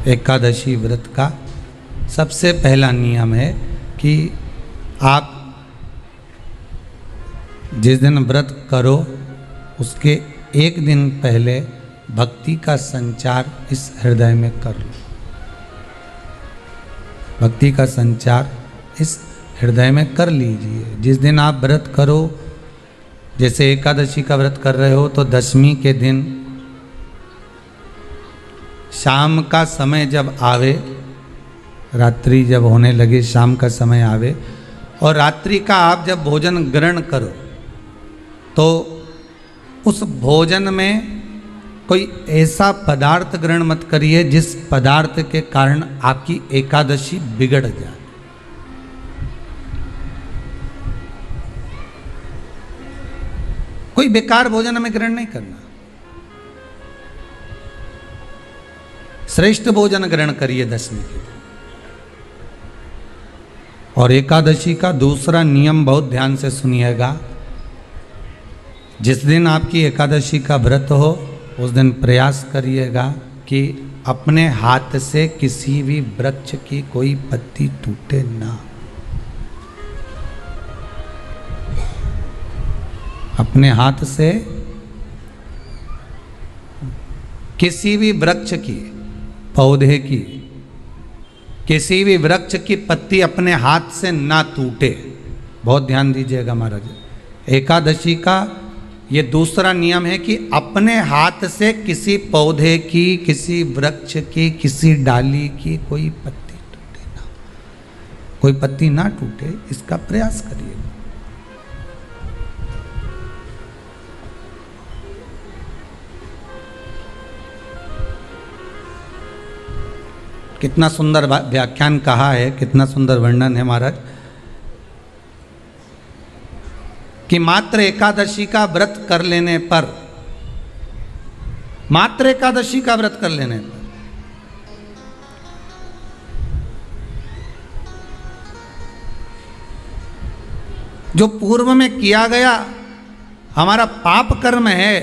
एकादशी व्रत का सबसे पहला नियम है कि आप जिस दिन व्रत करो उसके एक दिन पहले भक्ति का संचार इस हृदय में कर लो। भक्ति का संचार इस हृदय में कर लीजिए। जिस दिन आप व्रत करो, जैसे एकादशी का व्रत कर रहे हो तो दशमी के दिन शाम का समय जब आवे, रात्रि जब होने लगे, शाम का समय आवे और रात्रि का आप जब भोजन ग्रहण करो तो उस भोजन में कोई ऐसा पदार्थ ग्रहण मत करिए जिस पदार्थ के कारण आपकी एकादशी बिगड़ जाए। कोई बेकार भोजन हमें ग्रहण नहीं करना, श्रेष्ठ भोजन ग्रहण करिए दशमी के दिन। और एकादशी का दूसरा नियम बहुत ध्यान से सुनिएगा। जिस दिन आपकी एकादशी का व्रत हो उस दिन प्रयास करिएगा कि अपने हाथ से किसी भी वृक्ष की कोई पत्ती टूटे ना। अपने हाथ से किसी भी वृक्ष की, पौधे की, किसी भी वृक्ष की पत्ती अपने हाथ से ना टूटे। बहुत ध्यान दीजिएगा महाराज। एकादशी का ये दूसरा नियम है कि अपने हाथ से किसी पौधे की, किसी वृक्ष की, किसी डाली की कोई पत्ती टूटे ना, कोई पत्ती ना टूटे, इसका प्रयास करिए। कितना सुंदर व्याख्यान कहा है, कितना सुंदर वर्णन है महाराज कि मात्र एकादशी का व्रत कर लेने पर, मात्र एकादशी का व्रत कर लेने पर जो पूर्व में किया गया हमारा पाप कर्म है,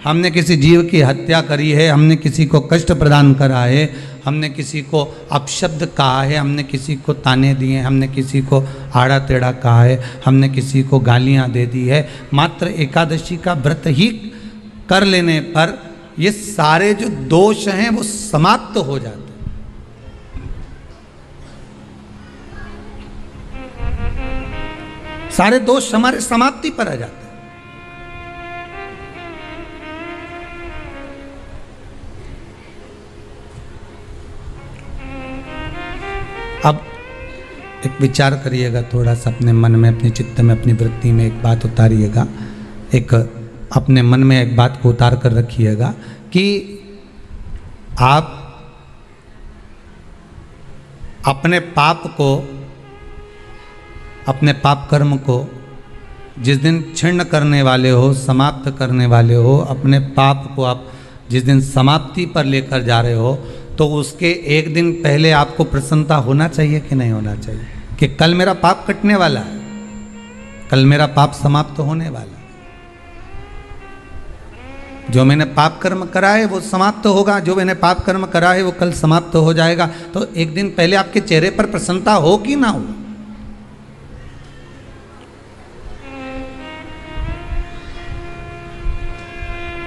हमने किसी जीव की हत्या करी है, हमने किसी को कष्ट प्रदान करा है, हमने किसी को अपशब्द कहा है, हमने किसी को ताने दिए, हमने किसी को आड़ा टेढ़ा कहा है, हमने किसी को गालियां दे दी है, मात्र एकादशी का व्रत ही कर लेने पर ये सारे जो दोष हैं वो समाप्त हो जाते हैं। सारे दोष हमारे समाप्ति पर आ जाते हैं। अब एक विचार करिएगा थोड़ा सा अपने मन में, अपने चित्त में, अपनी वृत्ति में एक बात उतारिएगा। एक अपने मन में एक बात को उतार कर रखिएगा कि आप अपने पाप को, अपने पाप कर्म को जिस दिन क्षीण करने वाले हो, समाप्त करने वाले हो, अपने पाप को आप जिस दिन समाप्ति पर लेकर जा रहे हो तो उसके एक दिन पहले आपको प्रसन्नता होना चाहिए कि नहीं होना चाहिए कि कल मेरा पाप कटने वाला है, कल मेरा पाप समाप्त होने वाला है। जो मैंने पाप कर्म करा है वो समाप्त होगा, जो मैंने पाप कर्म करा है वो कल समाप्त हो जाएगा। तो एक दिन पहले आपके चेहरे पर प्रसन्नता हो कि ना हो।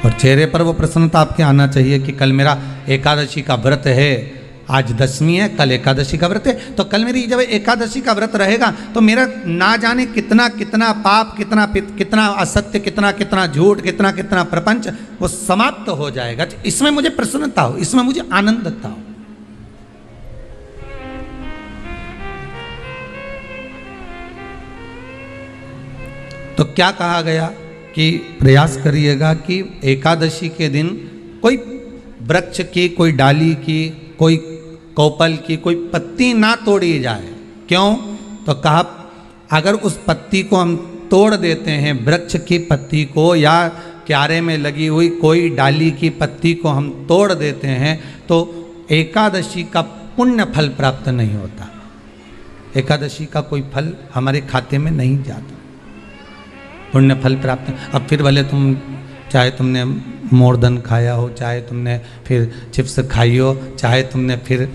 और चेहरे पर वो प्रसन्नता आपके आना चाहिए कि कल मेरा एकादशी का व्रत है, आज दशमी है, कल एकादशी का व्रत है, तो कल मेरी जब एकादशी का व्रत रहेगा तो मेरा ना जाने कितना कितना पाप, कितना असत्य, कितना झूठ, कितना प्रपंच वो समाप्त हो जाएगा। इसमें मुझे प्रसन्नता हो, इसमें मुझे आनंदता हो। तो क्या कहा गया कि प्रयास करिएगा कि एकादशी के दिन कोई वृक्ष की, कोई डाली की, कोई कोपल की कोई पत्ती ना तोड़ी जाए। क्यों? तो कहा अगर उस पत्ती को हम तोड़ देते हैं, वृक्ष की पत्ती को या क्यारे में लगी हुई कोई डाली की पत्ती को हम तोड़ देते हैं तो एकादशी का पुण्य फल प्राप्त नहीं होता, एकादशी का कोई फल हमारे खाते में नहीं जाता, पुण्य फल प्राप्त। अब फिर भले तुम चाहे तुमने मोरदन खाया हो, चाहे तुमने फिर चिप्स खाई हो, चाहे तुमने फिर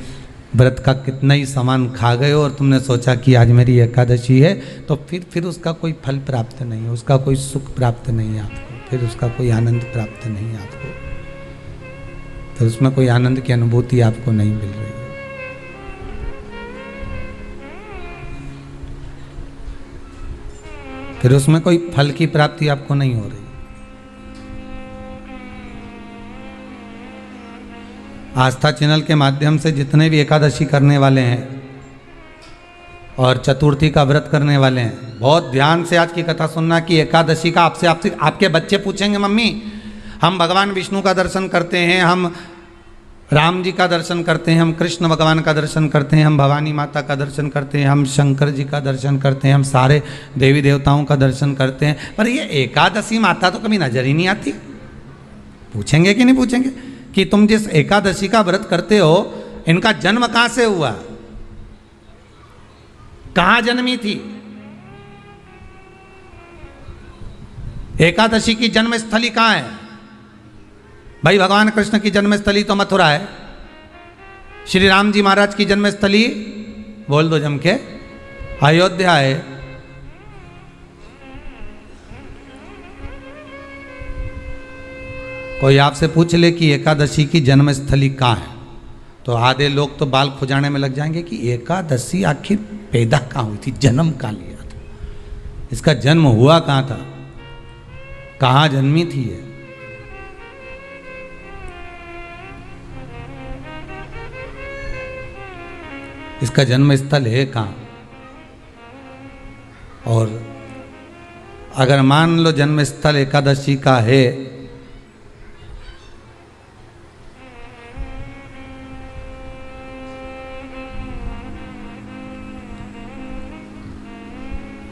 व्रत का कितना ही सामान खा गए हो और तुमने सोचा कि आज मेरी एकादशी है, तो फिर उसका कोई फल प्राप्त नहीं है, उसका कोई सुख प्राप्त नहीं है आपको, फिर उसका कोई आनंद प्राप्त नहीं है आपको, फिर उसमें कोई आनंद की अनुभूति आपको नहीं मिल रही है। फिर उसमें कोई फल की प्राप्ति आपको नहीं हो रही। आस्था चैनल के माध्यम से जितने भी एकादशी करने वाले हैं और चतुर्थी का व्रत करने वाले हैं, बहुत ध्यान से आज की कथा सुनना कि एकादशी का आपसे आपके बच्चे पूछेंगे, मम्मी हम भगवान विष्णु का दर्शन करते हैं, हम राम जी का दर्शन करते हैं, हम कृष्ण भगवान का दर्शन करते हैं, हम भवानी माता का दर्शन करते हैं, हम शंकर जी का दर्शन करते हैं, हम सारे देवी देवताओं का दर्शन करते हैं, पर ये एकादशी माता तो कभी नजर ही नहीं आती। पूछेंगे कि नहीं पूछेंगे कि तुम जिस एकादशी का व्रत करते हो, इनका जन्म कहां से हुआ, कहां जन्मी थी? एकादशी की जन्मस्थली कहां है? भाई भगवान कृष्ण की जन्मस्थली तो मथुरा है, श्री राम जी महाराज की जन्मस्थली बोल दो जम के अयोध्या है। कोई आपसे पूछ ले कि एकादशी की जन्मस्थली कहाँ है, तो आधे लोग तो बाल खुजाने में लग जाएंगे कि एकादशी आखिर पैदा कहाँ हुई थी, जन्म कहाँ लिया था, इसका जन्म हुआ कहाँ था, कहाँ जन्मी थी ये। इसका जन्म स्थल है कहाँ? और अगर मान लो जन्म स्थल एकादशी का है,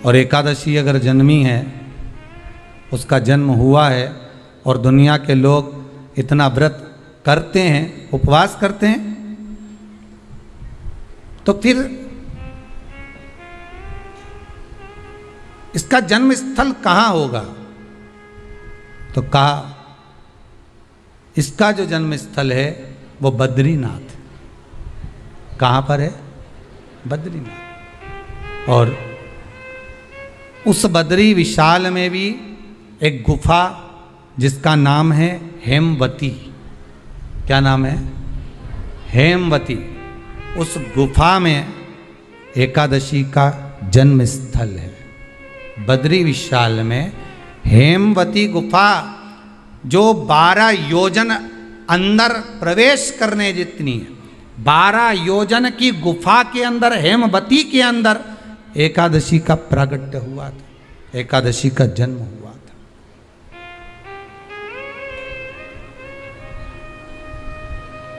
और एकादशी अगर जन्मी है, उसका जन्म हुआ है और दुनिया के लोग इतना व्रत करते हैं, उपवास करते हैं, तो फिर इसका जन्म स्थल कहाँ होगा? तो कहा इसका जो जन्म स्थल है वो बद्रीनाथ। कहाँ पर है? बद्रीनाथ। और उस बद्री विशाल में भी एक गुफा जिसका नाम है हेमवती। क्या नाम है? हेमवती। उस गुफा में एकादशी का जन्म स्थल है। बद्री विशाल में हेमवती गुफा, जो 12 योजन अंदर प्रवेश करने जितनी है, 12 योजन की गुफा के अंदर, हेमवती के अंदर एकादशी का प्रागट्य हुआ था, एकादशी का जन्म हुआ था।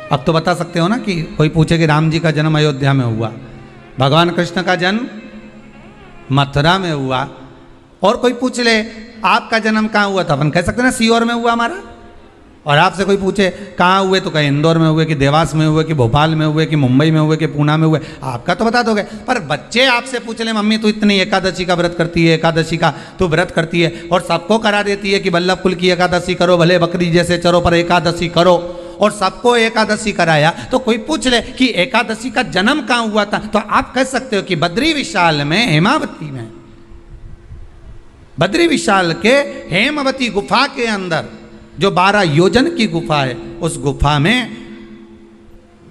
अब तो बता सकते हो ना कि कोई पूछे कि राम जी का जन्म अयोध्या में हुआ, भगवान कृष्ण का जन्म मथुरा में हुआ, और कोई पूछ ले आपका जन्म कहाँ हुआ, था अपन कह सकते ना सीहोर में हुआ हमारा। और आपसे कोई पूछे कहाँ हुए, तो कहीं इंदौर में हुए, कि देवास में हुए, कि भोपाल में हुए, कि मुंबई में हुए, कि पूना में हुए, आपका तो बता दोगे। पर बच्चे आपसे पूछ ले मम्मी तू इतनी एकादशी का व्रत करती है, एकादशी का तू व्रत करती है और सबको करा देती है कि वल्लभ कुल की एकादशी करो, भले बकरी जैसे चरो पर एकादशी करो, और सबको एकादशी कराया, तो कोई पूछ ले कि एकादशी का जन्म कहाँ हुआ था, तो आप कह सकते हो कि बद्री विशाल में, हेमावती में, बद्री विशाल के हेमवती गुफा के अंदर जो 12 योजन की गुफा है, उस गुफा में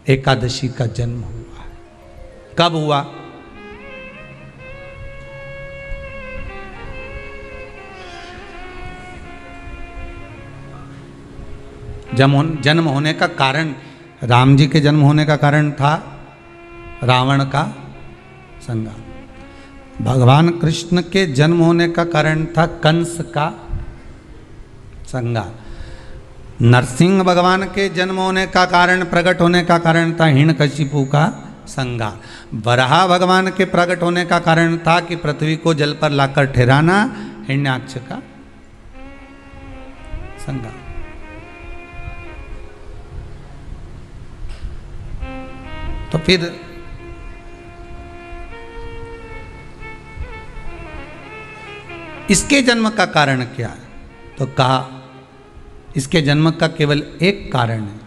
एकादशी का जन्म हुआ। कब हुआ? जन्म होने का कारण, राम जी के जन्म होने का कारण था रावण का संहार। भगवान कृष्ण के जन्म होने का कारण था कंस का संहार। नरसिंह भगवान के जन्म होने का कारण, प्रकट होने का कारण था हिरण्यकशिपु का संहार। वराह भगवान के प्रकट होने का कारण था कि पृथ्वी को जल पर लाकर ठहराना, हिरण्याक्ष का संहार। तो फिर इसके जन्म का कारण क्या है? तो कहा इसके जन्म का केवल एक कारण है।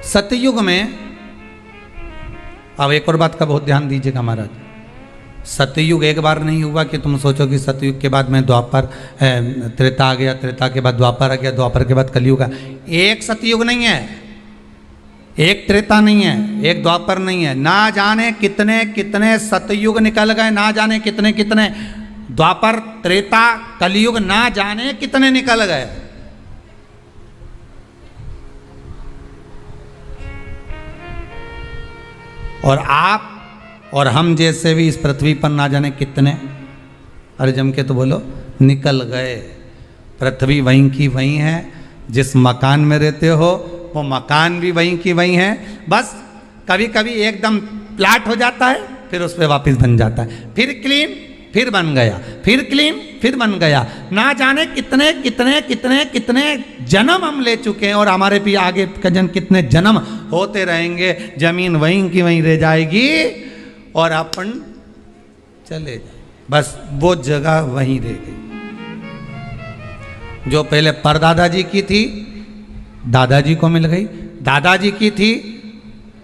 सतयुग में, अब एक और बात का बहुत ध्यान दीजिएगा महाराज, सतयुग एक बार नहीं हुआ कि तुम सोचो कि सतयुग के बाद में द्वापर त्रेता आ गया, त्रेता के बाद द्वापर आ गया, द्वापर के बाद कलयुग आ। एक सतयुग नहीं है, एक त्रेता नहीं है, एक द्वापर नहीं है, ना जाने कितने कितने सतयुग निकल गए, ना जाने कितने कितने द्वापर त्रेता कलयुग, ना जाने कितने निकल गए। और आप और हम जैसे भी इस पृथ्वी पर ना जाने कितने, अरे जम के तो बोलो, निकल गए। पृथ्वी वहीं की वहीं है, जिस मकान में रहते हो वो मकान भी वहीं की वहीं है, बस कभी कभी एकदम प्लाट हो जाता है, फिर उस पर वापस बन जाता है, फिर क्लीन, फिर बन गया, फिर क्लीन, फिर बन गया। ना जाने कितने कितने कितने कितने जन्म हम ले चुके हैं, और हमारे भी आगे का जन्म कितने जन्म होते रहेंगे। जमीन वहीं की वहीं रह जाएगी और अपन चले जाए, बस वो जगह वहीं रह गई। जो पहले परदादाजी की थी दादाजी को मिल गई, दादाजी की थी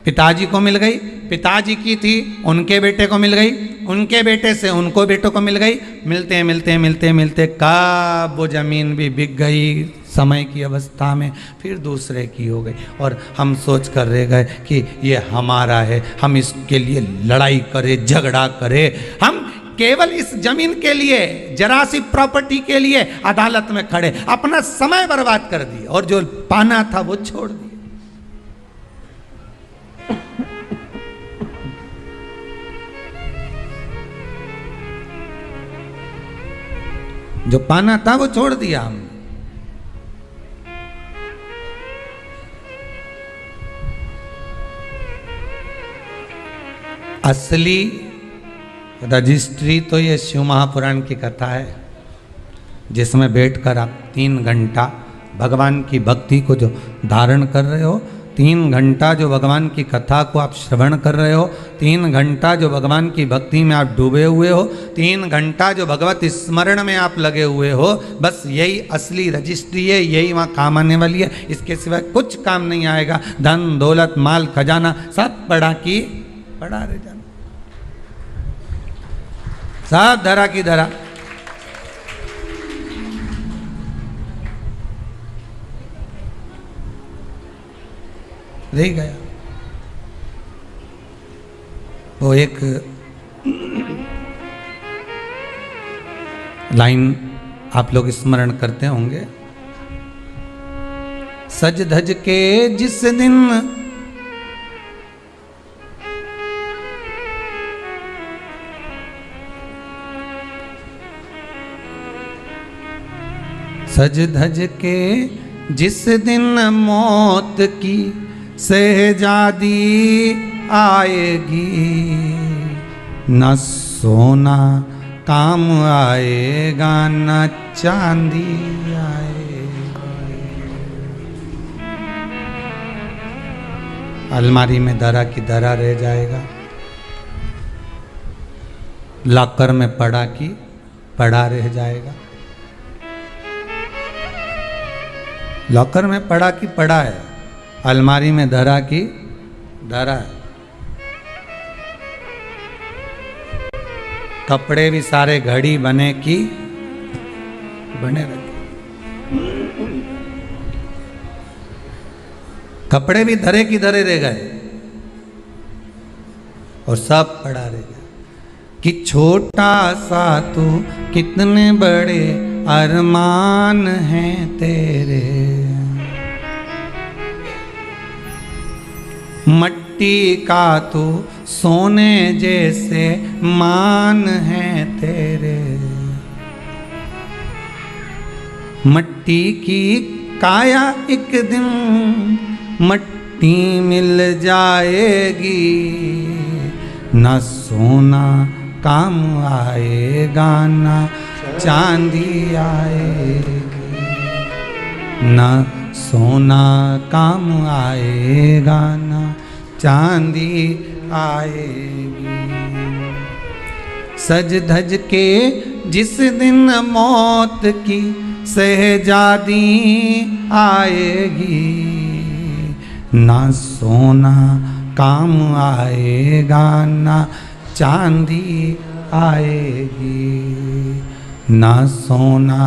पिताजी को मिल गई, पिताजी की थी उनके बेटे को मिल गई, उनके बेटे से उनको बेटों को मिल गई। मिलते मिलते मिलते मिलते कब वो जमीन भी बिक गई समय की अवस्था में, फिर दूसरे की हो गई, और हम सोच कर रह गए कि ये हमारा है, हम इसके लिए लड़ाई करें, झगड़ा करें, हम केवल इस जमीन के लिए, जरा सी प्रॉपर्टी के लिए अदालत में खड़े, अपना समय बर्बाद कर दिया, और जो पाना था वो छोड़ दिया। जो पाना था वो छोड़ दिया हमने। असली रजिस्ट्री तो ये शिव महापुराण की कथा है, जिसमें बैठकर आप 3 घंटा भगवान की भक्ति को जो धारण कर रहे हो, 3 घंटा जो भगवान की कथा को आप श्रवण कर रहे हो, 3 घंटा जो भगवान की भक्ति में आप डूबे हुए हो, 3 घंटा जो भगवत स्मरण में आप लगे हुए हो, बस यही असली रजिस्ट्री है, यही वहाँ काम आने वाली है। इसके सिवाय कुछ काम नहीं आएगा। धन दौलत माल खजाना सब पड़ा की पड़ा रह जाना, सब धरा की धरा। रह गया। वो एक लाइन आप लोग स्मरण करते होंगे, सज धज के जिस दिन सज धज के जिस दिन मौत की शहजादी आएगी, न सोना काम आएगा न चांदी आएगा। अलमारी में धरा की धरा रह जाएगा, लॉकर में पड़ा की पड़ा रह जाएगा। लॉकर में पड़ा की पड़ा है, अलमारी में धरा की धरा है। कपड़े भी सारे घड़ी बने की बने रहे, कपड़े भी धरे की धरे रह गए और सब पड़ा रह गया। कि छोटा सा तू कितने बड़े अरमान हैं तेरे, मट्टी का तू सोने जैसे मान है तेरे। मट्टी की काया एक दिन मट्टी मिल जाएगी, न सोना काम आएगा न चांदी आएगी, न सोना काम आएगा न चांदी आएगी। सज धज के जिस दिन मौत की सहजादी आएगी, ना सोना काम आएगा ना चांदी आएगी, ना सोना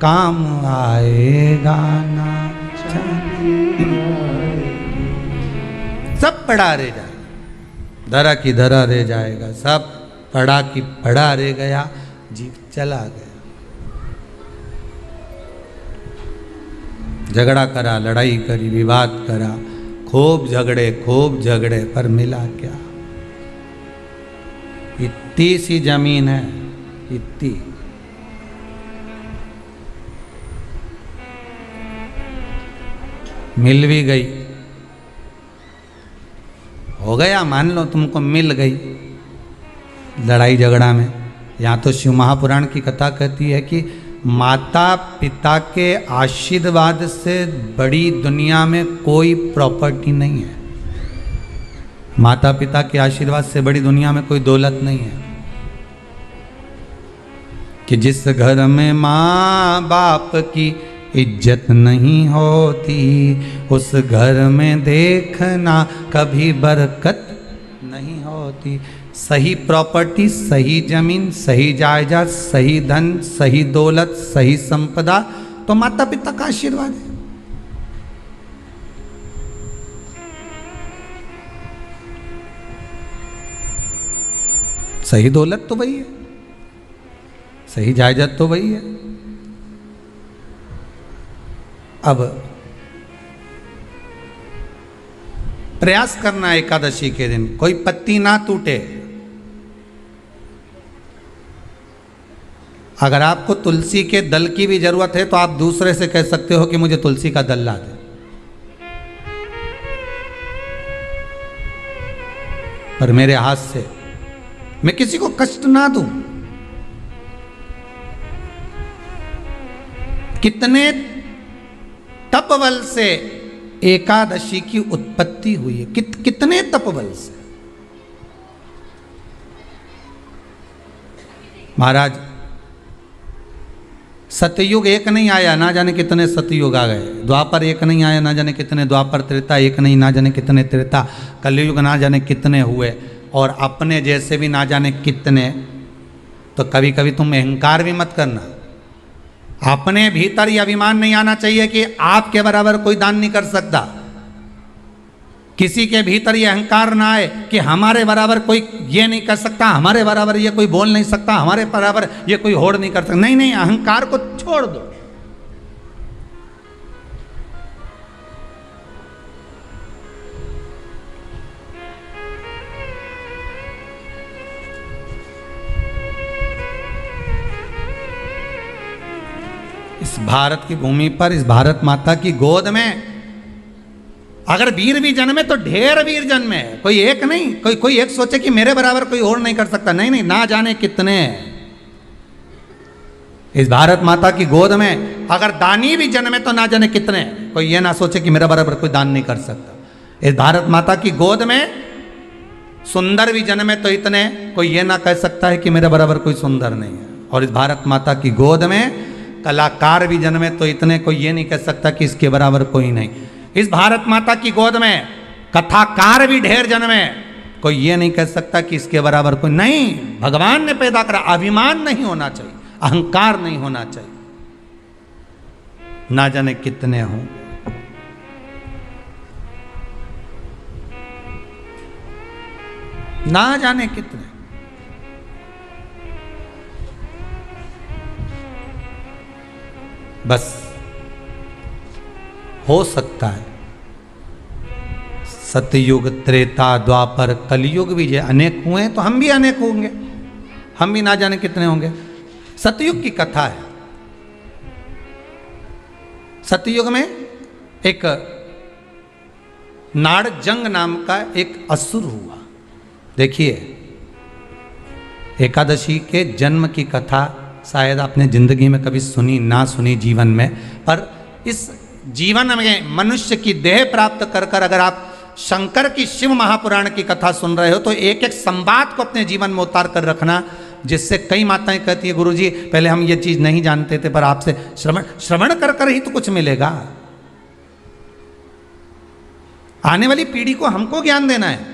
काम आएगा ना चांदी आएगी। सब पड़ा रह जाएगा, धरा की धरा रह जाएगा, सब पड़ा की पड़ा रह गया, जीव चला गया। झगड़ा करा, लड़ाई करी, विवाद करा, खूब झगड़े पर मिला क्या? इतनी सी जमीन है, इतनी। मिल भी गई, हो गया, मान लो तुमको मिल गई लड़ाई झगड़ा में। यहाँ तो शिव महापुराण की कथा कहती है कि माता पिता के आशीर्वाद से बड़ी दुनिया में कोई प्रॉपर्टी नहीं है। माता पिता के आशीर्वाद से बड़ी दुनिया में कोई दौलत नहीं है। कि जिस घर में माँ बाप की इज्जत नहीं होती, उस घर में देखना कभी बरकत नहीं होती। सही प्रॉपर्टी, सही जमीन, सही जायदाद, सही धन, सही दौलत, सही संपदा तो माता पिता का आशीर्वाद है। सही दौलत तो वही है, सही जायदाद तो वही है। अब प्रयास करना एकादशी के दिन कोई पत्ती ना टूटे। अगर आपको तुलसी के दल की भी जरूरत है तो आप दूसरे से कह सकते हो कि मुझे तुलसी का दल ला दे। पर मेरे हाथ से मैं किसी को कष्ट ना दूं। कितने तपबल से एकादशी की उत्पत्ति हुई है, कितने तपबल से। महाराज सतयुग एक नहीं आया, ना जाने कितने सतयुग आ गए। द्वापर एक नहीं आया, ना जाने कितने द्वापर। त्रेता एक नहीं, ना जाने कितने त्रेता। कलयुग ना जाने कितने हुए, और अपने जैसे भी ना जाने कितने। तो कभी कभी तुम अहंकार भी मत करना। अपने भीतर ये अभिमान नहीं आना चाहिए कि आपके बराबर कोई दान नहीं कर सकता। किसी के भीतर ये अहंकार ना आए कि हमारे बराबर कोई ये नहीं कर सकता, हमारे बराबर ये कोई बोल नहीं सकता, हमारे बराबर ये कोई होड़ नहीं कर सकता। नहीं नहीं, अहंकार को छोड़ दो। इस भारत की भूमि पर, इस भारत माता की गोद में अगर वीर भी जन्मे तो ढेर वीर जन्मे। कोई एक नहीं, कोई एक सोचे कि मेरे बराबर कोई और नहीं कर सकता। नहीं नहीं, ना जाने कितने। इस भारत माता की गोद में अगर दानी भी जन्मे तो ना जाने कितने। कोई ये ना सोचे कि मेरा बराबर कोई दान नहीं कर सकता। इस भारत माता की गोद में सुंदर भी जन्मे तो इतने। कोई ये ना कह सकता है कि मेरे बराबर कोई सुंदर नहीं है। और इस भारत माता की गोद में कलाकार भी जन्मे तो इतने। कोई ये नहीं कह सकता कि इसके बराबर कोई नहीं। इस भारत माता की गोद में कथाकार भी ढेर जन्मे। कोई ये नहीं कह सकता कि इसके बराबर कोई नहीं। भगवान ने पैदा करा। अभिमान नहीं होना चाहिए, अहंकार नहीं होना चाहिए। ना जाने कितने हों। ना जाने कितने। बस हो सकता है सतयुग, त्रेता, द्वापर, कलयुग भी जो अनेक हुए हैं तो हम भी अनेक होंगे। हम भी ना जाने कितने होंगे। सतयुग की कथा है। सतयुग में एक नाड़जंग नाम का एक असुर हुआ। देखिए, एकादशी के जन्म की कथा शायद आपने जिंदगी में कभी सुनी ना सुनी जीवन में, पर इस जीवन में मनुष्य की देह प्राप्त कर कर अगर आप शंकर की शिव महापुराण की कथा सुन रहे हो तो एक एक संवाद को अपने जीवन में उतार कर रखना। जिससे कई माताएं कहती है गुरुजी पहले हम ये चीज नहीं जानते थे, पर आपसे श्रवण कर कर ही तो कुछ मिलेगा। आने वाली पीढ़ी को हमको ज्ञान देना है।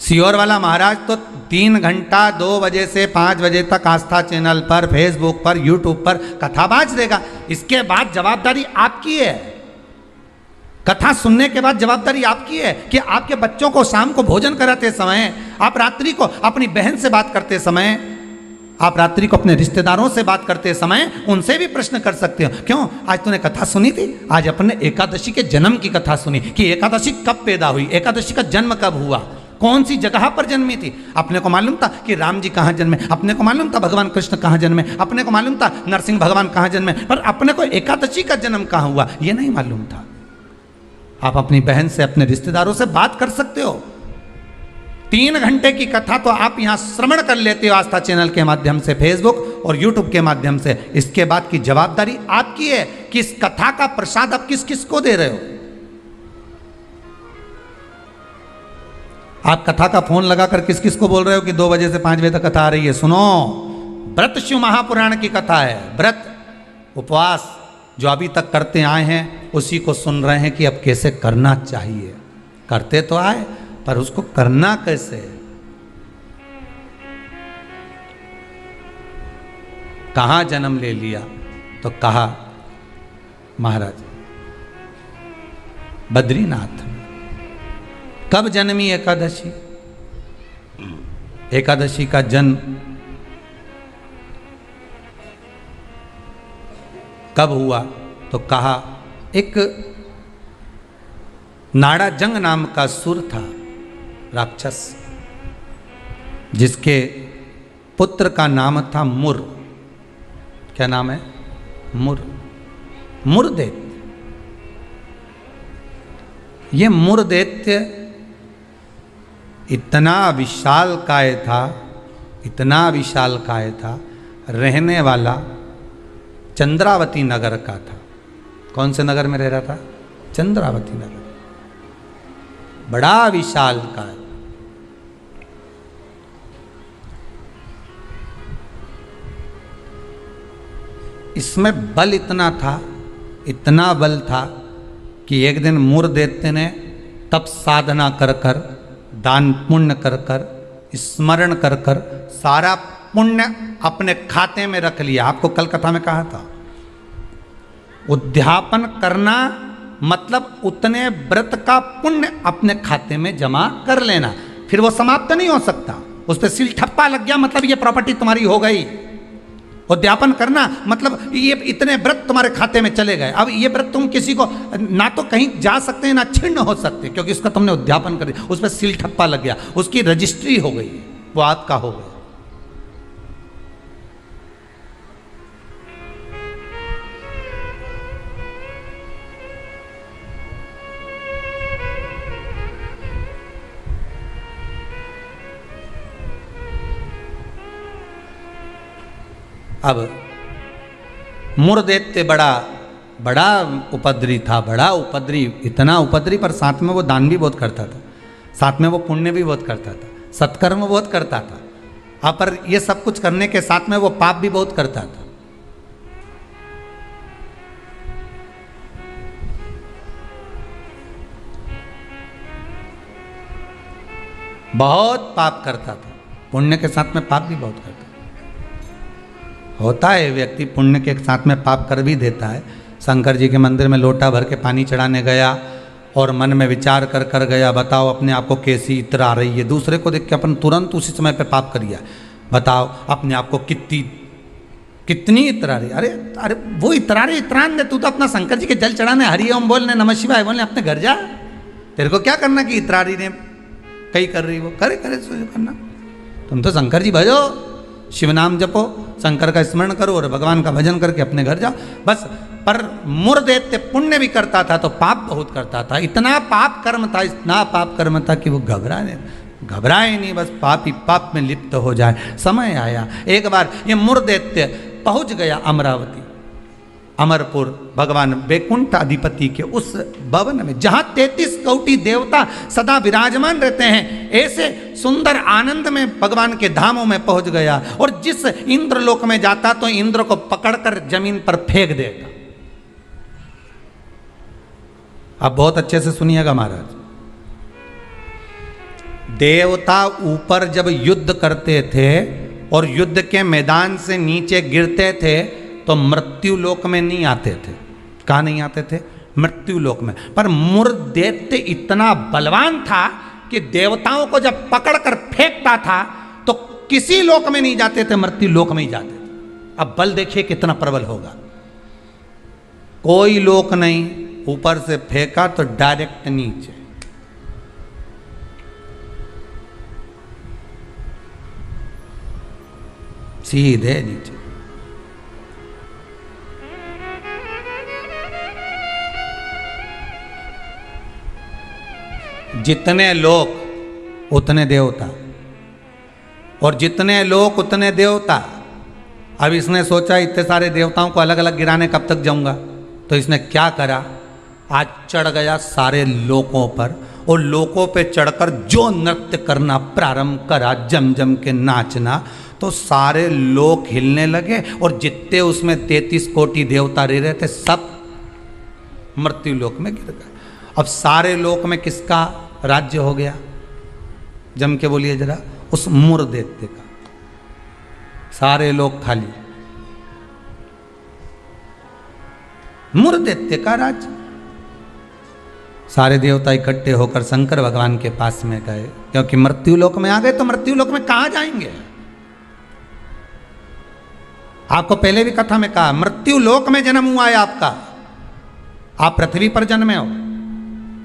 सियोर वाला महाराज तो 3 घंटा 2 बजे से 5 बजे तक आस्था चैनल पर, फेसबुक पर, यूट्यूब पर कथा बाज देगा। इसके बाद जवाबदारी आपकी है। कथा सुनने के बाद जवाबदारी आपकी है कि आपके बच्चों को शाम को भोजन कराते समय, आप रात्रि को अपनी बहन से बात करते समय, आप रात्रि को अपने रिश्तेदारों से बात करते समय उनसे भी प्रश्न कर सकते हो। क्यों आज तूने कथा सुनी थी? आज अपने एकादशी के जन्म की कथा सुनी कि एकादशी कब पैदा हुई, एकादशी का जन्म कब हुआ, कौन सी जगह पर जन्मी थी। अपने को मालूम था कि राम जी कहाँ जन्मे, अपने को मालूम था भगवान कृष्ण कहाँ जन्मे, अपने को मालूम था नरसिंह भगवान कहाँ जन्मे, पर अपने को एकादशी का जन्म कहाँ हुआ ये नहीं मालूम था। आप अपनी बहन से, अपने रिश्तेदारों से बात कर सकते हो। 3 घंटे की कथा तो आप यहां श्रवण कर लेते हो आस्था चैनल के माध्यम से, फेसबुक और यूट्यूब के माध्यम से। इसके बाद की जवाबदारी आपकी है कि इस कथा का प्रसाद आप किस किस को दे रहे हो। आप कथा का फोन लगाकर किस किस को बोल रहे हो कि 2 बजे से 5 बजे तक कथा आ रही है? सुनो, व्रत शिव महापुराण की कथा है। व्रत उपवास जो अभी तक करते आए हैं उसी को सुन रहे हैं कि अब कैसे करना चाहिए। करते तो आए पर उसको करना कैसे। कहां जन्म ले लिया तो कहा महाराज बद्रीनाथ। कब जन्मी एकादशी? एकादशी का जन्म कब हुआ तो कहा एक नाड़ा जंग नाम का सुर था, राक्षस, जिसके पुत्र का नाम था मुर। क्या नाम है? मुर। मुरदैत्य। ये मुरदैत्य इतना विशालकाय था, इतना विशालकाय था, रहने वाला चंद्रावती नगर का था। कौन से नगर में रह रहा था? चंद्रावती नगर। बड़ा विशालकाय। इसमें बल इतना था, इतना बल था कि एक दिन मुरदैत्य ने तप साधना कर कर, दान पुण्य कर कर, स्मरण कर कर सारा पुण्य अपने खाते में रख लिया। आपको कल कथा में कहा था, उद्यापन करना मतलब उतने व्रत का पुण्य अपने खाते में जमा कर लेना, फिर वो समाप्त नहीं हो सकता। उस पर सील ठप्पा लग गया मतलब ये प्रॉपर्टी तुम्हारी हो गई। उद्यापन करना मतलब ये इतने व्रत तुम्हारे खाते में चले गए। अब ये व्रत तुम किसी को ना तो कहीं जा सकते हैं ना छिन्न हो सकते, क्योंकि उसका तुमने उद्यापन कर दिया, उस पर सील ठप्पा लग गया, उसकी रजिस्ट्री हो गई, वो आपका हो गया। अब मुरदैत्य बड़ा उपद्री था, बड़ा उपद्री, इतना उपद्री, पर साथ में वो दान भी बहुत करता था, साथ में वो पुण्य भी बहुत करता था, सत्कर्म बहुत करता था। अब पर ये सब कुछ करने के साथ में वो पाप भी बहुत करता था। बहुत पाप करता था, पुण्य के साथ में पाप भी बहुत करता था। होता है व्यक्ति पुण्य के साथ में पाप कर भी देता है। शंकर जी के मंदिर में लोटा भर के पानी चढ़ाने गया और मन में विचार कर कर गया, बताओ अपने आप को कैसी इत्र आ रही है। दूसरे को देख के अपन तुरंत उसी समय पे पाप कर दिया। बताओ अपने आप को कितनी इत्र आ रही। अरे अरे वो इतरा रहे, इतरान दे, तू तो अपना शंकर जी के जल चढ़ाने, हरि ओम बोलने, नमः शिवाय बोलने अपने घर जा। तेरे को क्या करना कि इतरा रही ने कहीं कर रही, वो करे करना। तुम तो शंकर जी भजो, शिव नाम जपो, शंकर का स्मरण करो और भगवान का भजन करके अपने घर जाओ बस। पर मुरदैत्य पुण्य भी करता था तो पाप बहुत करता था। इतना पाप कर्म था, इतना पाप कर्म था कि वो घबराए नहीं, बस पाप ही पाप में लिप्त हो जाए। समय आया, एक बार ये मुरदैत्य पहुंच गया अमरावती। अमरपुर भगवान वैकुंठ अधिपति के उस भवन में, जहां 33 कोटि देवता सदा विराजमान रहते हैं, ऐसे सुंदर आनंद में भगवान के धामों में पहुंच गया। और जिस इंद्रलोक में जाता तो इंद्र को पकड़कर जमीन पर फेंक देता। अब बहुत अच्छे से सुनिएगा महाराज, देवता ऊपर जब युद्ध करते थे और युद्ध के मैदान से नीचे गिरते थे तो मृत्यु लोक में नहीं आते थे। कहाँ नहीं आते थे? मृत्यु लोक में। पर मुर दैत्य इतना बलवान था कि देवताओं को जब पकड़कर फेंकता था तो किसी लोक में नहीं जाते थे, मृत्यु लोक में ही जाते थे। अब बल देखिए कितना प्रबल होगा। कोई लोक नहीं, ऊपर से फेंका तो डायरेक्ट नीचे। सीधे नीचे। जितने लोक उतने देवता, और जितने लोक उतने देवता। अब इसने सोचा इतने सारे देवताओं को अलग अलग गिराने कब तक जाऊंगा, तो इसने क्या करा, आज चढ़ गया सारे लोकों पर, और लोकों पे चढ़कर जो नृत्य करना प्रारंभ करा, जम जम के नाचना, तो सारे लोक हिलने लगे। और जितने उसमें 33 कोटि देवता रह रहे थे सब मृत्यु लोक में गिर गए। अब सारे लोक में किसका राज्य हो गया? जम के बोलिए जरा। उस मुर दैत्य का। सारे लोग खाली, मुर दैत्य का राज्य। सारे देवता इकट्ठे होकर शंकर भगवान के पास में गए, क्योंकि मृत्यु लोक में आ गए तो मृत्यु लोक में कहां जाएंगे। आपको पहले भी कथा में कहा, मृत्यु लोक में जन्म हुआ है आपका। आप पृथ्वी पर जन्मे हो,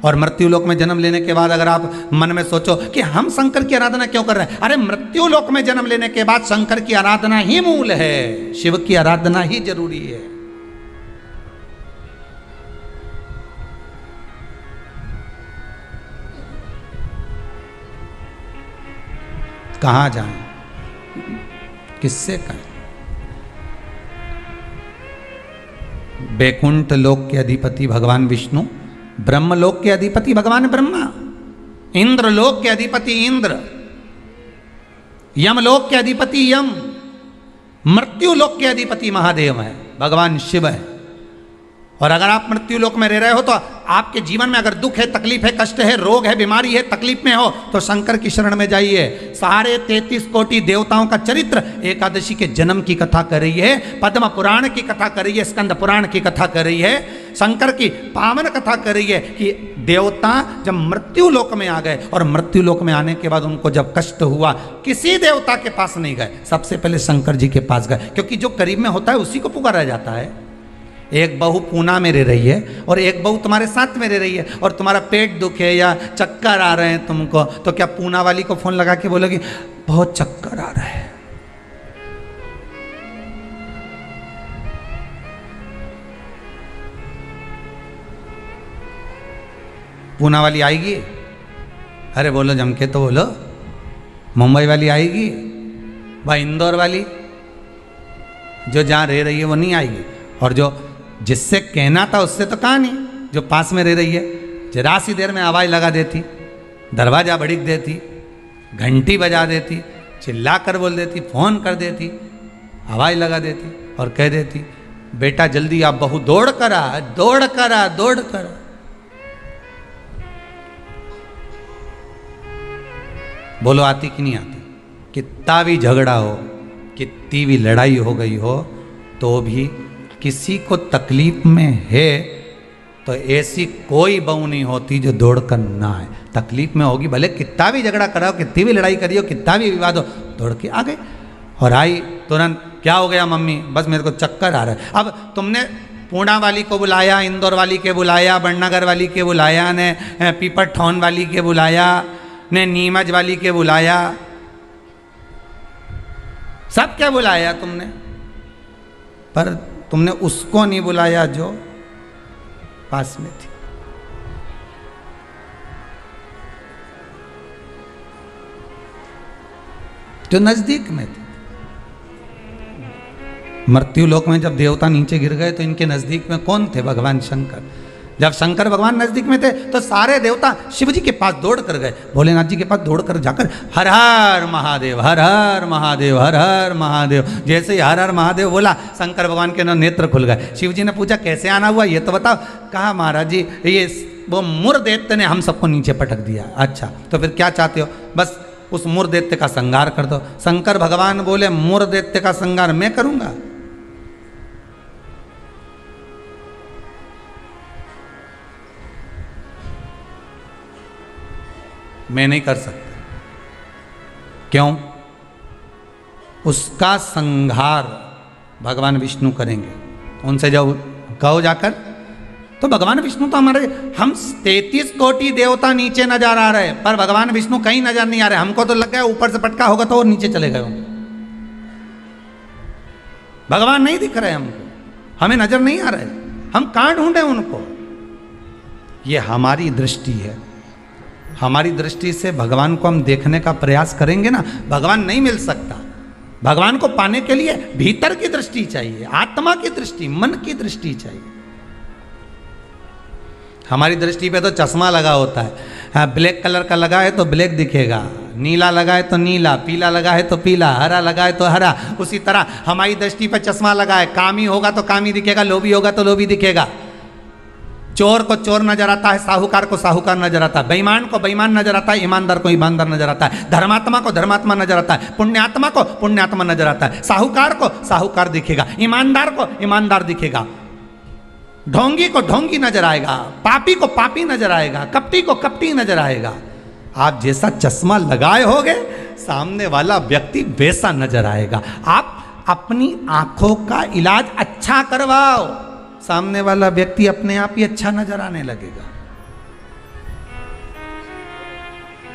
और मृत्यु लोक में जन्म लेने के बाद अगर आप मन में सोचो कि हम शंकर की आराधना क्यों कर रहे हैं, अरे मृत्यु लोक में जन्म लेने के बाद शंकर की आराधना ही मूल है, शिव की आराधना ही जरूरी है। कहां जाएं, किससे कहें? वैकुंठ लोक के अधिपति भगवान विष्णु, ब्रह्मलोक के अधिपति भगवान ब्रह्मा, इंद्रलोक के अधिपति इंद्र, यमलोक के अधिपति यम, मृत्यु लोक के अधिपति महादेव है, भगवान शिव है। और अगर आप मृत्यु लोक में रह रहे हो तो आपके जीवन में अगर दुख है, तकलीफ है, कष्ट है, रोग है, बीमारी है, तकलीफ में हो तो शंकर की शरण में जाइए। सारे 33 कोटि देवताओं का चरित्र एकादशी के जन्म की कथा कर रही है, पद्म पुराण की कथा कर रही है, स्कंद पुराण की कथा कर रही है, शंकर की पावन कथा कर रही है कि देवता जब मृत्यु लोक में आ गए और मृत्यु लोक में आने के बाद उनको जब कष्ट हुआ, किसी देवता के पास नहीं गए, सबसे पहले शंकर जी के पास गए, क्योंकि जो करीब में होता है उसी को पुकारा जाता है। एक बहू पूना में रह रही है और एक बहू तुम्हारे साथ में रह रही है, और तुम्हारा पेट दुखे या चक्कर आ रहे हैं तुमको, तो क्या पूना वाली को फोन लगा के बोलोगी बहुत चक्कर आ रहा है? पूना वाली आएगी? अरे बोलो जम के तो बोलो। मुंबई वाली आएगी? भाई इंदौर वाली जो जहाँ रह रही है वो नहीं आएगी। और जो जिससे कहना था उससे तो कहा नहीं, जो पास में रह रही है जरा सी देर में आवाज़ लगा देती, दरवाज़ा भड़क देती, घंटी बजा देती, चिल्ला कर बोल देती, फ़ोन कर देती, आवाज़ लगा देती और कह देती बेटा जल्दी आप बहू दौड़ कर आ, दौड़ कर आ, दौड़ कर आ। बोलो आती कि नहीं आती? कितना भी झगड़ा हो, कितनी भी लड़ाई हो गई हो, तो भी किसी को तकलीफ में है तो ऐसी कोई बहू नहीं होती जो दौड़ कर ना आए। तकलीफ में होगी, भले कितना भी झगड़ा कराओ, कितनी भी लड़ाई करियो, कितना भी विवाद हो, दौड़ के आ गए। और आई तुरंत, क्या हो गया मम्मी? बस मेरे को चक्कर आ रहा है। अब तुमने पूना वाली को बुलाया, इंदौर वाली के बुलाया, बड़नगर वाली के बुलाया, ने पीपरठौन वाली के बुलाया, ने नीमच वाली के बुलाया, सब क्या बुलाया तुमने, पर तुमने उसको नहीं बुलाया जो पास में थी। जो नजदीक में थी। मृत्यु लोक में जब देवता नीचे गिर गए तो इनके नजदीक में कौन थे? भगवान शंकर। जब शंकर भगवान नजदीक में थे तो सारे देवता शिव जी के पास दौड़ कर गए, भोलेनाथ जी के पास दौड़ कर जाकर हर हर महादेव, हर हर महादेव, हर हर महादेव। जैसे ही हर हर महादेव बोला, शंकर भगवान के नेत्र खुल गए। शिव जी ने पूछा कैसे आना हुआ ये तो बताओ। कहा महाराज जी ये वो मुर दैत्य ने हम सबको नीचे पटक दिया। अच्छा तो फिर क्या चाहते हो? बस उस मुर दैत्य का संहार कर दो। शंकर भगवान बोले मुर दैत्य का संहार मैं करूंगा? मैं नहीं कर सकता। क्यों? उसका संहार भगवान विष्णु करेंगे। उनसे जब कहो जाकर, तो भगवान विष्णु तो हमारे, हम 33 कोटि देवता नीचे नजर आ रहे पर भगवान विष्णु कहीं नजर नहीं आ रहे। हमको तो लग गया ऊपर से पटका होगा तो वो नीचे चले गए होंगे। भगवान नहीं दिख रहे हमको, हमें नजर नहीं आ रहे, हम कहां ढूंढे उनको? ये हमारी दृष्टि है। हमारी दृष्टि से भगवान को हम देखने का प्रयास करेंगे ना, भगवान नहीं मिल सकता। भगवान को पाने के लिए भीतर की दृष्टि चाहिए, आत्मा की दृष्टि, मन की दृष्टि चाहिए। हमारी दृष्टि पे तो चश्मा लगा होता है। हाँ, ब्लैक कलर का लगा है तो ब्लैक दिखेगा, नीला लगा है तो नीला, पीला लगा है तो पीला, हरा लगा है तो हरा। उसी तरह हमारी दृष्टि पे चश्मा लगा है, कामी होगा तो कामी दिखेगा, लोभी होगा तो लोभी दिखेगा। चोर को चोर नजर आता है, साहूकार को साहूकार नजर आता है, बेईमान को बेईमान नजर आता है, ईमानदार को ईमानदार नजर आता है, धर्मात्मा को धर्मात्मा नजर आता है, पुण्यात्मा को पुण्यात्मा नजर आता है। साहूकार को साहूकार दिखेगा, ईमानदार को ईमानदार दिखेगा, ढोंगी को ढोंगी नजर आएगा, पापी को पापी नजर आएगा, कपटी को कपटी नजर आएगा। आप जैसा चश्मा लगाए होगे सामने वाला व्यक्ति वैसा नजर आएगा। आप अपनी आंखों का इलाज अच्छा करवाओ, सामने वाला व्यक्ति अपने आप ही अच्छा नजर आने लगेगा,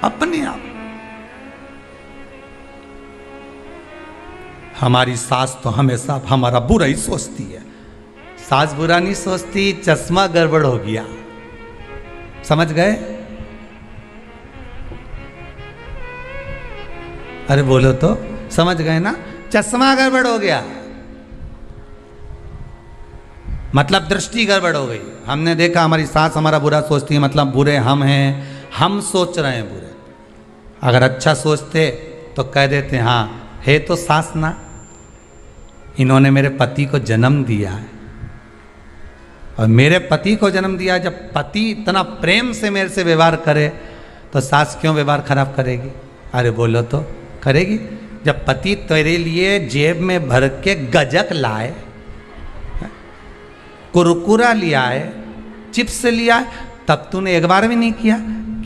अपने आप। हमारी सास तो हमेशा हमारा बुरा ही सोचती है। सास बुरा नहीं सोचती, चश्मा गड़बड़ हो गया। समझ गए? अरे बोलो तो, समझ गए ना? चश्मा गड़बड़ हो गया मतलब दृष्टि गड़बड़ हो गई। हमने देखा हमारी सास हमारा बुरा सोचती है, मतलब बुरे हम हैं, हम सोच रहे हैं बुरे। अगर अच्छा सोचते तो कह देते हाँ है तो सास ना, इन्होंने मेरे पति को जन्म दिया है, और मेरे पति को जन्म दिया। जब पति इतना प्रेम से मेरे से व्यवहार करे तो सास क्यों व्यवहार खराब करेगी? अरे बोलो तो, करेगी। जब पति तेरे लिए जेब में भर के गजक लाए, कुरकुरा लिया है, चिप्स लिया है, तब तूने एक बार भी नहीं किया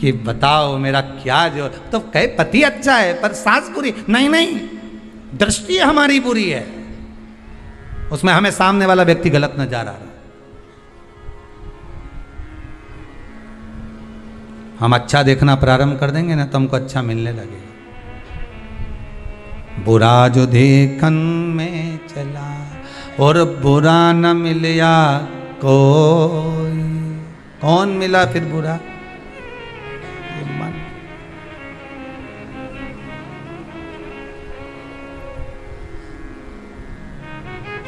कि बताओ मेरा क्या जो, तो कहे पति अच्छा है पर सास बुरी। नहीं नहीं, दृष्टि हमारी बुरी है, उसमें हमें सामने वाला व्यक्ति गलत नजर आ रहा है। हम अच्छा देखना प्रारंभ कर देंगे ना तो हमको अच्छा मिलने लगेगा। बुरा जो देखन में चला और बुरा न मिला कोई, कौन मिला फिर बुरा? ये मन।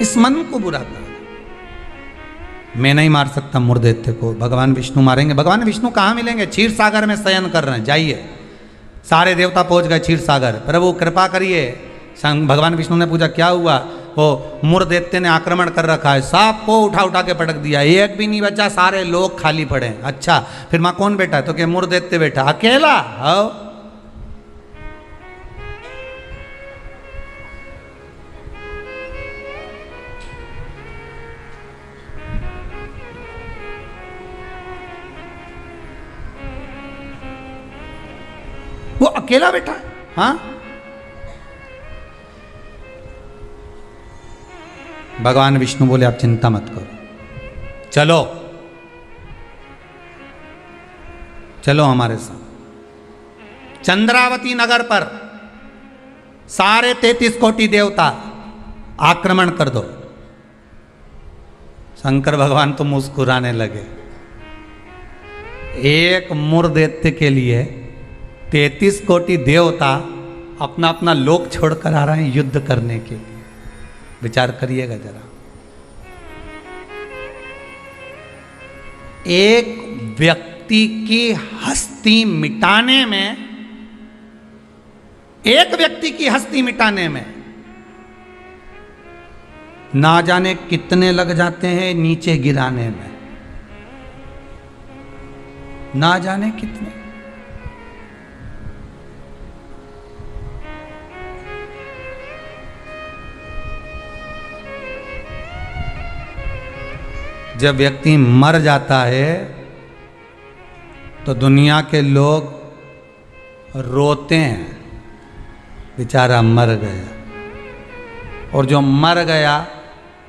इस मन को बुरा कर। मैं नहीं मार सकता मुर्दैत्य को, भगवान विष्णु मारेंगे। भगवान विष्णु कहाँ मिलेंगे? क्षीर सागर में शयन कर रहे हैं, जाइए। सारे देवता पहुंच गए क्षीर सागर। प्रभु कृपा करिए। भगवान विष्णु ने पूछा क्या हुआ? वो मुर्दैत्य ने आक्रमण कर रखा है, सांप को उठा उठा के पटक दिया, एक भी नहीं बचा, सारे लोग खाली पड़े। अच्छा फिर मां कौन बैठा है? तो क्या मुर्दैत्य बैठा अकेला? हाँ, वो अकेला बैठा है। हाँ, भगवान विष्णु बोले आप चिंता मत करो, चलो चलो हमारे साथ। चंद्रावती नगर पर सारे 33 कोटि देवता आक्रमण कर दो। शंकर भगवान तो मुस्कुराने लगे। एक मुर्दैत्य के लिए 33 कोटि देवता अपना अपना लोक छोड़कर आ रहे हैं युद्ध करने के लिए। विचार करिएगा जरा। एक व्यक्ति की हस्ती मिटाने में, एक व्यक्ति की हस्ती मिटाने में ना जाने कितने लग जाते हैं नीचे गिराने में, ना जाने कितने। जब व्यक्ति मर जाता है तो दुनिया के लोग रोते हैं, बेचारा मर गया। और जो मर गया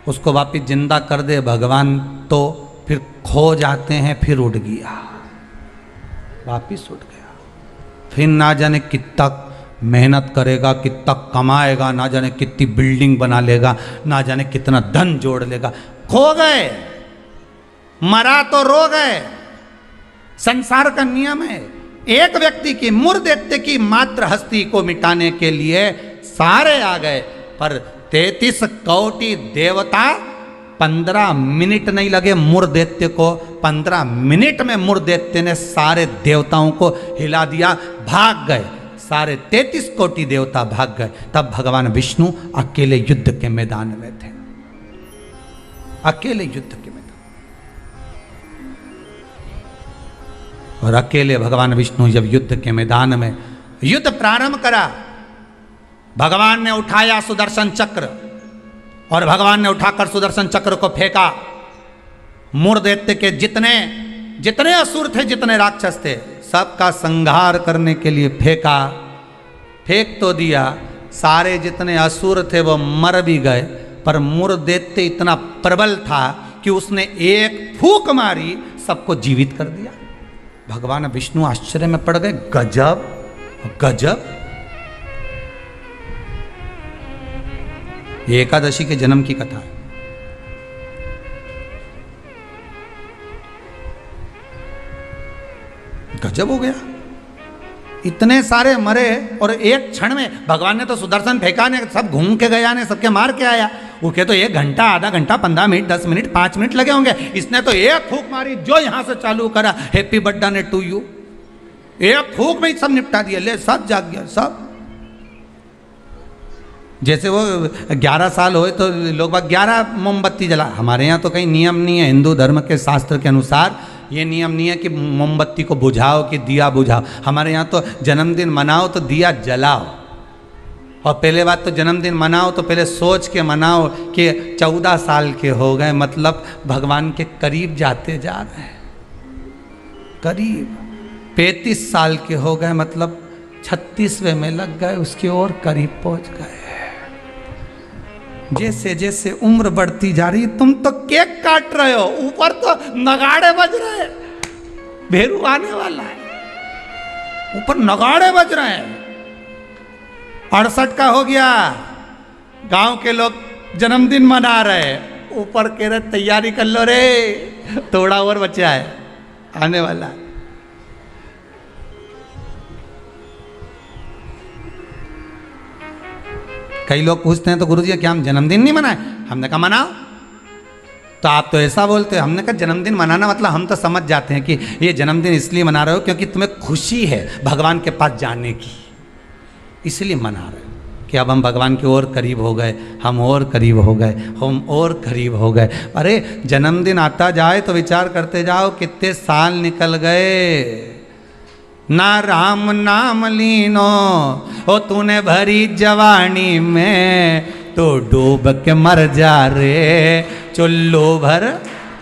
उसको वापिस जिंदा कर दे भगवान तो फिर खो जाते हैं, फिर उठ गया, वापिस उठ गया। फिर ना जाने कितना मेहनत करेगा, कितना कमाएगा, ना जाने कितनी बिल्डिंग बना लेगा, ना जाने कितना धन जोड़ लेगा, खो गए। मरा तो रो गए। संसार का नियम है। एक व्यक्ति की मूर्धदेत्य की मात्र हस्ती को मिटाने के लिए सारे आ गए, पर 33 कोटि देवता 15 मिनट नहीं लगे मूर्धदेत्य को। 15 मिनट में मूर्धदेत्य ने सारे देवताओं को हिला दिया, भाग गए। सारे 33 कोटि देवता भाग गए। तब भगवान विष्णु अकेले युद्ध के मैदान में थे, अकेले युद्ध के मैदान। और अकेले भगवान विष्णु जब युद्ध के मैदान में युद्ध प्रारंभ करा, भगवान ने उठाया सुदर्शन चक्र और भगवान ने उठाकर सुदर्शन चक्र को फेंका। मूर्धदेत्य के जितने जितने असुर थे, जितने राक्षस थे, सबका संहार करने के लिए फेंका। फेंक तो दिया, सारे जितने असुर थे वो मर भी गए, पर मूर्धदेत्य इतना प्रबल था कि उसने एक फूंक मारी, सबको जीवित कर दिया। भगवान विष्णु आश्चर्य में पड़ गए, गजब गजब। ये एकादशी के जन्म की कथा है। गजब हो गया, इतने सारे मरे और एक क्षण में भगवान ने तो सुदर्शन फेंका ने, सब घूम के गया ने, सबके मार के आया। उनके तो 1 घंटा, आधा घंटा, 15 मिनट, 10 मिनट, 5 मिनट लगे होंगे। इसने तो एक फूंक मारी, जो यहां से चालू करा, हैप्पी बर्थडे टू यू, एक फूंक में ही सब निपटा दिया। ले, सब जाग गया, सब। जैसे वो 11 साल होए तो लोग बाग 11 मोमबत्ती जला। हमारे यहाँ तो कहीं नियम नहीं है, हिंदू धर्म के शास्त्र के अनुसार ये नियम नहीं है कि मोमबत्ती को बुझाओ कि दिया बुझाओ। हमारे यहाँ तो जन्मदिन मनाओ तो दिया जलाओ। और पहले बात तो जन्मदिन मनाओ तो पहले सोच के मनाओ कि 14 साल के हो गए, मतलब भगवान के करीब जाते जा रहे हैं, करीब। 35 साल के हो गए, मतलब 36वें में लग गए, उसके और करीब पहुंच गए। जैसे जैसे उम्र बढ़ती जा रही, तुम तो केक काट रहे हो, ऊपर तो नगाड़े बज रहे हैं, भेरू आने वाला है, ऊपर नगाड़े बज रहे हैं। 68 का हो गया, गांव के लोग जन्मदिन मना रहे, ऊपर कह रहे तैयारी कर लो रे, थोड़ा और बचा है, आने वाला है। कई लोग पूछते हैं तो गुरुजी क्या हम जन्मदिन नहीं मनाए? हमने कहा मनाओ। तो आप तो ऐसा बोलते हो। हमने कहा जन्मदिन मनाना मतलब हम तो समझ जाते हैं कि ये जन्मदिन इसलिए मना रहे हो क्योंकि तुम्हें खुशी है भगवान के पास जाने की, इसलिए मना रहे हो कि अब हम भगवान के और करीब हो गए, हम और करीब हो गए, हम और करीब हो गए। अरे जन्मदिन आता जाए तो विचार करते जाओ कितने साल निकल गए। ना राम नाम लीनो ओ तूने भरी जवानी में, तो डूब के मर जा रे चुल्लू भर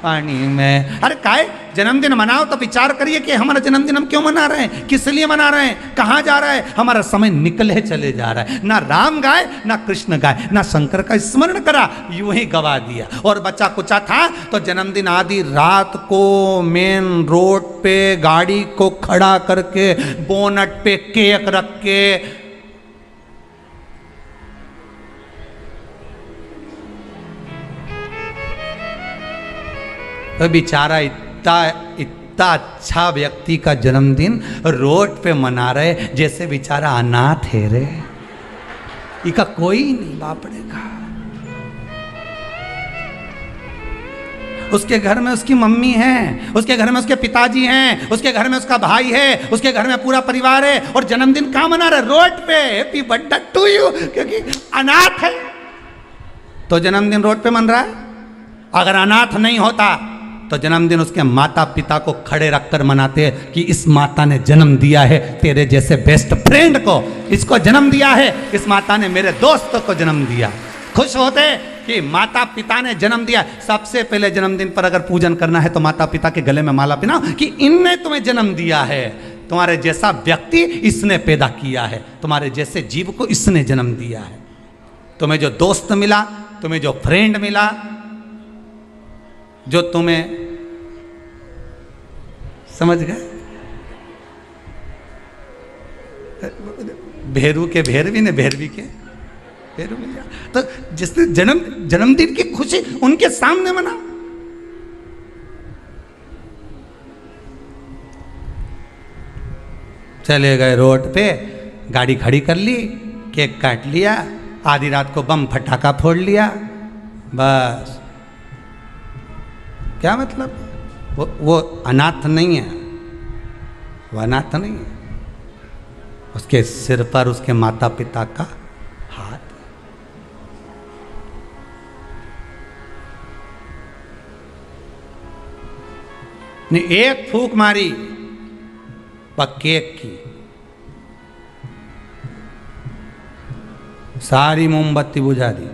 पानी में। अरे काय जन्मदिन मनाओ तो विचार करिए कि हमारा जन्मदिन हम क्यों मना रहे हैं, किस लिए मना रहे हैं, कहाँ जा रहा है, हमारा समय निकले चले जा रहा है। ना राम गाए, ना कृष्ण गाए, ना शंकर का स्मरण करा, यूं ही गवा दिया। और बच्चा कुचा था तो जन्मदिन आदि रात को मेन रोड पे गाड़ी को खड़ा करके बोनट पे केक रख के बेचारा इतना अच्छा व्यक्ति का जन्मदिन रोड पे मना रहे जैसे बेचारा अनाथ है रे, इसका कोई नहीं बापड़ेगा। उसके घर में उसकी मम्मी है, उसके घर में उसके पिताजी हैं, उसके घर में उसका भाई है, उसके घर में पूरा परिवार है, और जन्मदिन कहाँ मना रहा है? रोड पे। हैप्पी बर्थडे टू यू, क्योंकि अनाथ है तो जन्मदिन रोड पे मन रहा है। अगर अनाथ नहीं होता तो जन्मदिन उसके माता पिता को खड़े रखकर मनाते कि इस माता ने जन्म दिया है तेरे जैसे बेस्ट फ्रेंड को, इसको जन्म दिया है, इस माता ने मेरे दोस्त को जन्म दिया। खुश होते कि माता पिता ने जन्म दिया। सबसे पहले जन्मदिन पर अगर पूजन करना है तो माता पिता के गले में माला पहनाओ कि इनने तुम्हें जन्म दिया है, तुम्हारे जैसा व्यक्ति इसने पैदा किया है, तुम्हारे जैसे जीव को इसने जन्म दिया है। तुम्हें जो दोस्त मिला, तुम्हें जो फ्रेंड मिला, जो तुम्हें, समझ गए, भेरू के भेरवी ने भेरवी के भेरू मिल गया। तो जिसने जन्मदिन की खुशी उनके सामने मना। चले गए रोड पे, गाड़ी खड़ी कर ली, केक काट लिया, आधी रात को बम फटाका फोड़ लिया, बस। क्या मतलब? वो अनाथ नहीं है, वो अनाथ नहीं है। उसके सिर पर उसके माता पिता का हाथ। ने एक फूंक मारी केक की, सारी मोमबत्ती बुझा दी,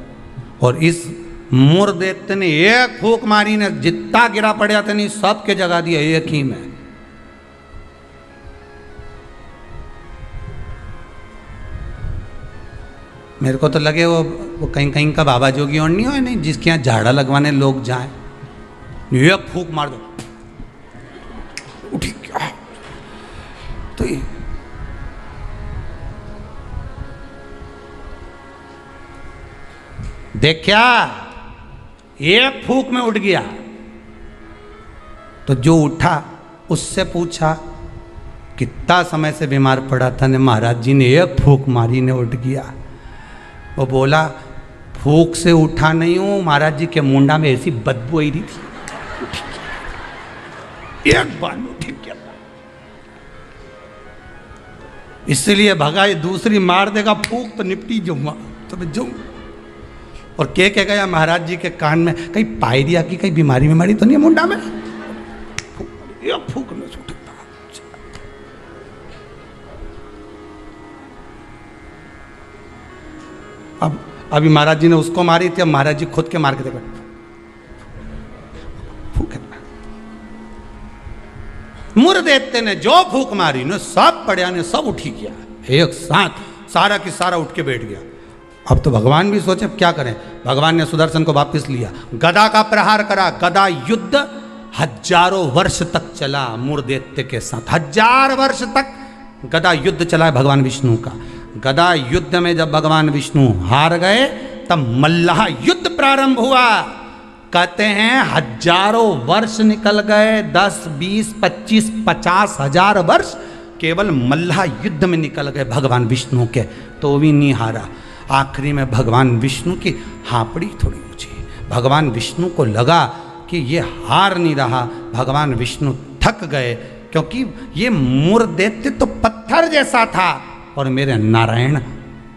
और इस मुर्देत ने एक फूंक मारी ने जितना गिरा पड़ा था नहीं सबके जगा दिया एक ही में। मेरे को तो लगे वो कहीं कहीं का बाबा जोगी और नहीं हो, नहीं जिसके यहाँ झाड़ा लगवाने लोग जाएं, एक फूंक मार दो उठी क्या। तो ये देखा, एक फूंक में उठ गया। तो जो उठा उससे पूछा कितना समय से बीमार पड़ा था ने? महाराज जी ने एक फूंक मारी ने उठ गया। वो बोला फूंक से उठा नहीं हूं, महाराज जी के मुंडा में ऐसी बदबू आई रही थी, एक बार में उठ गया। इसलिए भगा, ये दूसरी मार देगा फूंक तो निपटी जाऊंगा, तो मैं जाऊं। और के कह गया महाराज जी के कान में, कहीं पायरिया की कहीं बीमारी बीमारी तो नहीं है मुंडा में? फूक में छूट। अब अभी महाराज जी ने उसको मारी थी, अब महाराज जी खुद के मार के देखो, फूक। मुर्देते ने जो फूक मारी ने सब पड़िया ने सब उठी गया एक साथ, सारा की सारा उठ के बैठ गया। अब तो भगवान भी सोचे अब क्या करें। भगवान ने सुदर्शन को वापस लिया, गदा का प्रहार करा। गदा युद्ध हजारों वर्ष तक चला मुर्देत्य के साथ, 1000 वर्ष तक गदा युद्ध चला है भगवान विष्णु का। गदा युद्ध में जब भगवान विष्णु हार गए तब मल्लाह युद्ध प्रारंभ हुआ। कहते हैं हजारों वर्ष निकल गए, 10, 20, 25, 50,000 वर्ष केवल मल्लाह युद्ध में निकल गए भगवान विष्णु के, तो भी नहीं हारा। आखिरी में भगवान विष्णु की हापड़ी थोड़ी ऊंची, भगवान विष्णु को लगा कि ये हार नहीं रहा। भगवान विष्णु थक गए, क्योंकि ये मुर्दैत्य तो पत्थर जैसा था और मेरे नारायण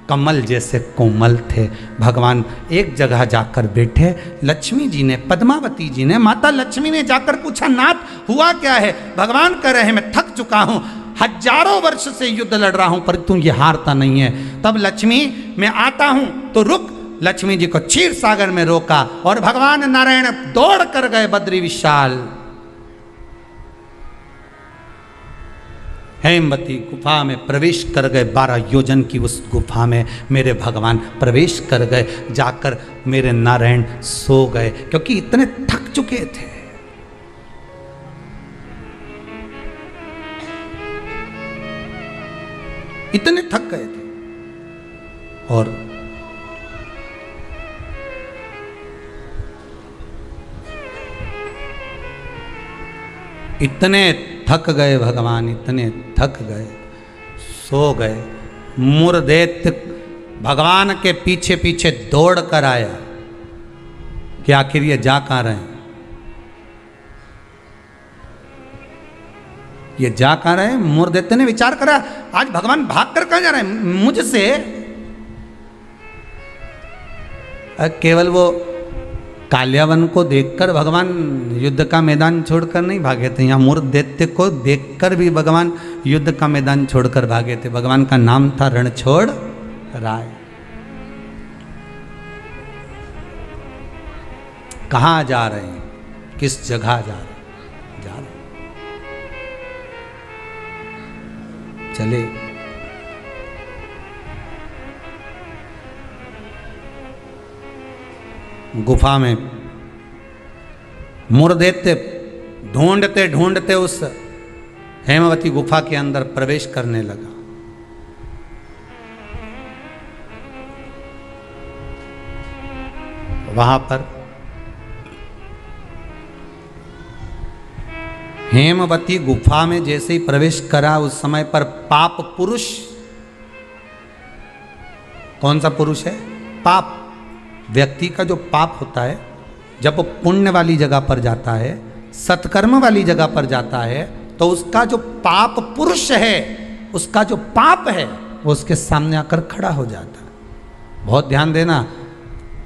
कमल जैसे कोमल थे। भगवान एक जगह जाकर बैठे। लक्ष्मी जी ने, पद्मावती जी ने, माता लक्ष्मी ने जाकर पूछा नाथ हुआ क्या है? भगवान कह रहे हैं मैं थक चुका हूँ, हजारों वर्ष से युद्ध लड़ रहा हूं पर तू ये हारता नहीं है। तब लक्ष्मी मैं आता हूं तो रुक। लक्ष्मी जी को क्षीर सागर में रोका और भगवान नारायण दौड़ कर गए बद्री विशाल। हेमवती गुफा में प्रवेश कर गए। 12 योजन की उस गुफा में मेरे भगवान प्रवेश कर गए। जाकर मेरे नारायण सो गए, क्योंकि इतने थक चुके थे। इतने थक गए थे। और इतने थक गए भगवान, इतने थक गए, सो गए। मुर्दैत्य भगवान के पीछे पीछे दौड़ कर आया कि आखिर ये जा कहाँ रहे हैं। ये जा कहाँ रहे? मूर्धैत्य ने विचार करा, आज भगवान भाग कर कहाँ जा रहे हैं मुझसे? केवल वो काल्यावन को देखकर भगवान युद्ध का मैदान छोड़कर नहीं भागे थे, यहाँ मूर्धैत्य को देखकर भी भगवान युद्ध का मैदान छोड़कर भागे थे। भगवान का नाम था रणछोड़ राय। कहाँ जा रहे हैं, किस जगह जा रहे हैं? जा रहे हैं। चले गुफा में मूर्धैत्य ढूंढते ढूंढते उस हेमवती गुफा के अंदर प्रवेश करने लगा। वहां पर हेमवती गुफा में जैसे ही प्रवेश करा, उस समय पर पाप पुरुष, कौन सा पुरुष है? पाप व्यक्ति का जो पाप होता है, जब वो पुण्य वाली जगह पर जाता है, सत्कर्म वाली जगह पर जाता है, तो उसका जो पाप पुरुष है, उसका जो पाप है, वो उसके सामने आकर खड़ा हो जाता है। बहुत ध्यान देना,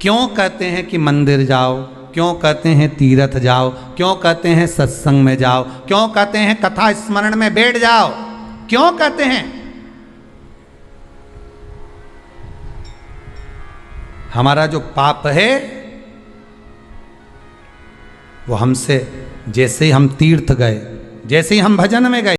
क्यों कहते हैं कि मंदिर जाओ, क्यों कहते हैं तीर्थ जाओ, क्यों कहते हैं सत्संग में जाओ, क्यों कहते हैं कथा स्मरण में बैठ जाओ, क्यों कहते हैं? हमारा जो पाप है वो हमसे, जैसे ही हम तीर्थ गए, जैसे ही हम भजन में गए,